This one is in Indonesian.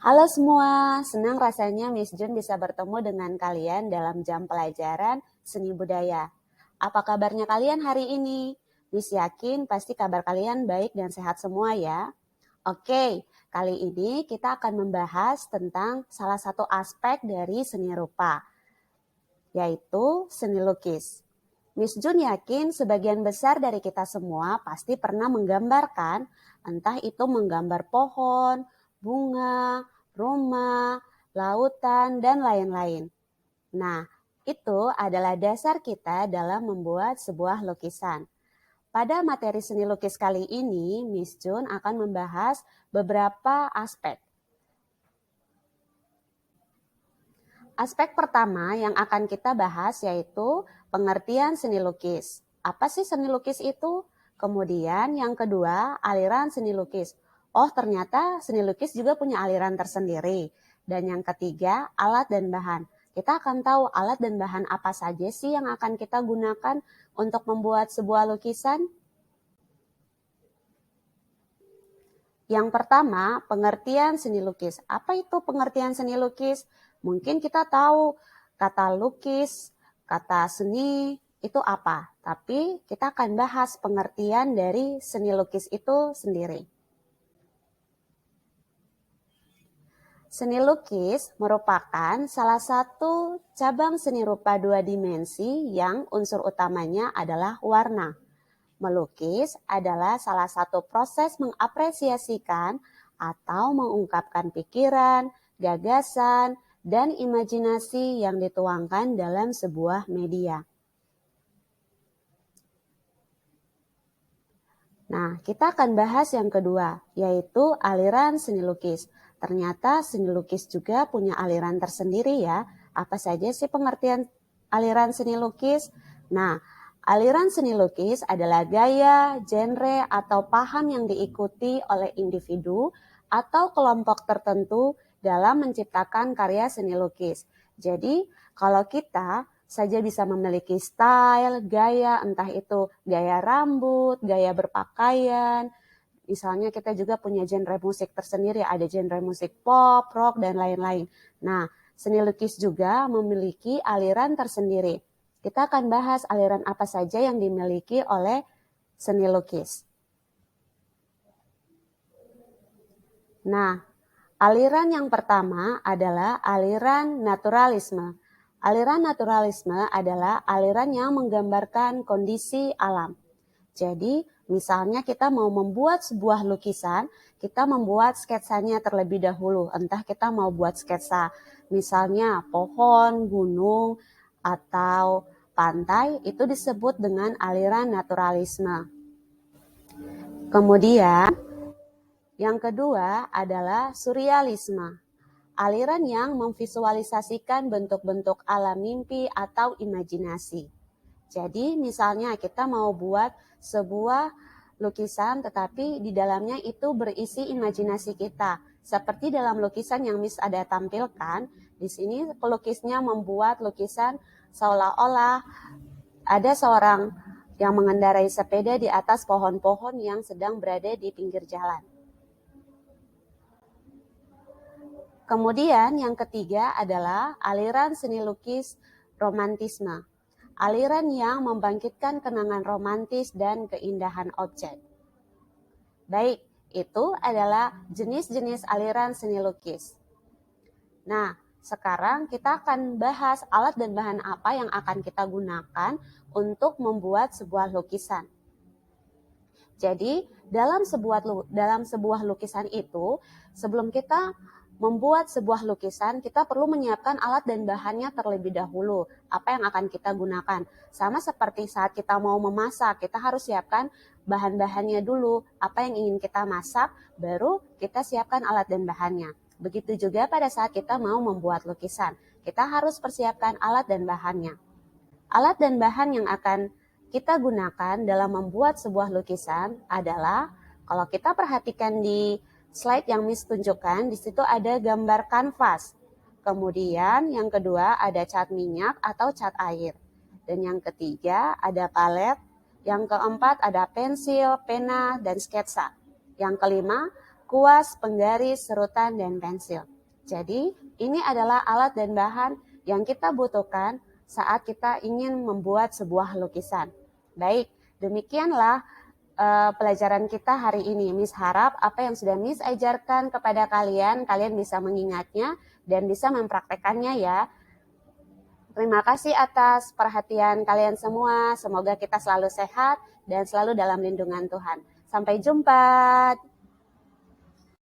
Halo semua, senang rasanya Miss Jun bisa bertemu dengan kalian dalam jam pelajaran seni budaya. Apa kabarnya kalian hari ini? Miss yakin pasti kabar kalian baik dan sehat semua ya. Oke, kali ini kita akan membahas tentang salah satu aspek dari seni rupa, yaitu seni lukis. Miss Jun yakin sebagian besar dari kita semua pasti pernah menggambarkan, entah itu menggambar pohon, bunga, rumah, lautan, dan lain-lain. Nah, itu adalah dasar kita dalam membuat sebuah lukisan. Pada materi seni lukis kali ini, Miss Jun akan membahas beberapa aspek. Aspek pertama yang akan kita bahas yaitu pengertian seni lukis. Apa sih seni lukis itu? Kemudian yang kedua, aliran seni lukis. Oh, ternyata seni lukis juga punya aliran tersendiri. Dan yang ketiga, alat dan bahan. Kita akan tahu alat dan bahan apa saja sih yang akan kita gunakan untuk membuat sebuah lukisan. Yang pertama, pengertian seni lukis. Apa itu pengertian seni lukis? Mungkin kita tahu kata lukis, kata seni itu apa, tapi kita akan bahas pengertian dari seni lukis itu sendiri. Seni lukis merupakan salah satu cabang seni rupa dua dimensi yang unsur utamanya adalah warna. Melukis adalah salah satu proses mengapresiasikan atau mengungkapkan pikiran, gagasan, dan imajinasi yang dituangkan dalam sebuah media. Nah, kita akan bahas yang kedua, yaitu aliran seni lukis. Ternyata seni lukis juga punya aliran tersendiri ya. Apa saja sih pengertian aliran seni lukis? Nah, aliran seni lukis adalah gaya, genre, atau paham yang diikuti oleh individu atau kelompok tertentu dalam menciptakan karya seni lukis. Jadi, kalau kita saja bisa memiliki style, gaya, entah itu gaya rambut, gaya berpakaian. Misalnya kita juga punya genre musik tersendiri, ada genre musik pop, rock, dan lain-lain. Nah, seni lukis juga memiliki aliran tersendiri. Kita akan bahas aliran apa saja yang dimiliki oleh seni lukis. Nah, aliran yang pertama adalah aliran naturalisme. Aliran naturalisme adalah aliran yang menggambarkan kondisi alam. Jadi, misalnya kita mau membuat sebuah lukisan, kita membuat sketsanya terlebih dahulu. Entah kita mau buat sketsa misalnya pohon, gunung, atau pantai, itu disebut dengan aliran naturalisme. Kemudian, yang kedua adalah surrealisme. Aliran yang memvisualisasikan bentuk-bentuk alam mimpi atau imajinasi. Jadi misalnya kita mau buat sebuah lukisan tetapi di dalamnya itu berisi imajinasi kita. Seperti dalam lukisan yang Miss ada tampilkan, di sini pelukisnya membuat lukisan seolah-olah ada seorang yang mengendarai sepeda di atas pohon-pohon yang sedang berada di pinggir jalan. Kemudian yang ketiga adalah aliran seni lukis romantisme. Aliran yang membangkitkan kenangan romantis dan keindahan objek. Baik, itu adalah jenis-jenis aliran seni lukis. Nah, sekarang kita akan bahas alat dan bahan apa yang akan kita gunakan untuk membuat sebuah lukisan. Jadi, dalam sebuah lukisan itu, sebelum kita membuat sebuah lukisan, kita perlu menyiapkan alat dan bahannya terlebih dahulu. Apa yang akan kita gunakan? Sama seperti saat kita mau memasak, kita harus siapkan bahan-bahannya dulu. Apa yang ingin kita masak, baru kita siapkan alat dan bahannya. Begitu juga pada saat kita mau membuat lukisan. Kita harus persiapkan alat dan bahannya. Alat dan bahan yang akan kita gunakan dalam membuat sebuah lukisan adalah, kalau kita perhatikan di slide yang Miss tunjukkan, di situ ada gambar kanvas. Kemudian yang kedua ada cat minyak atau cat air. Dan yang ketiga ada palet. Yang keempat ada pensil, pena, dan sketsa. Yang kelima, kuas, penggaris, serutan, dan pensil. Jadi, ini adalah alat dan bahan yang kita butuhkan saat kita ingin membuat sebuah lukisan. Baik, demikianlah pelajaran kita hari ini. Miss harap apa yang sudah Miss ajarkan kepada kalian bisa mengingatnya dan bisa mempraktekannya ya. Terima kasih atas perhatian kalian semua. Semoga kita selalu sehat dan selalu dalam lindungan Tuhan. Sampai jumpa.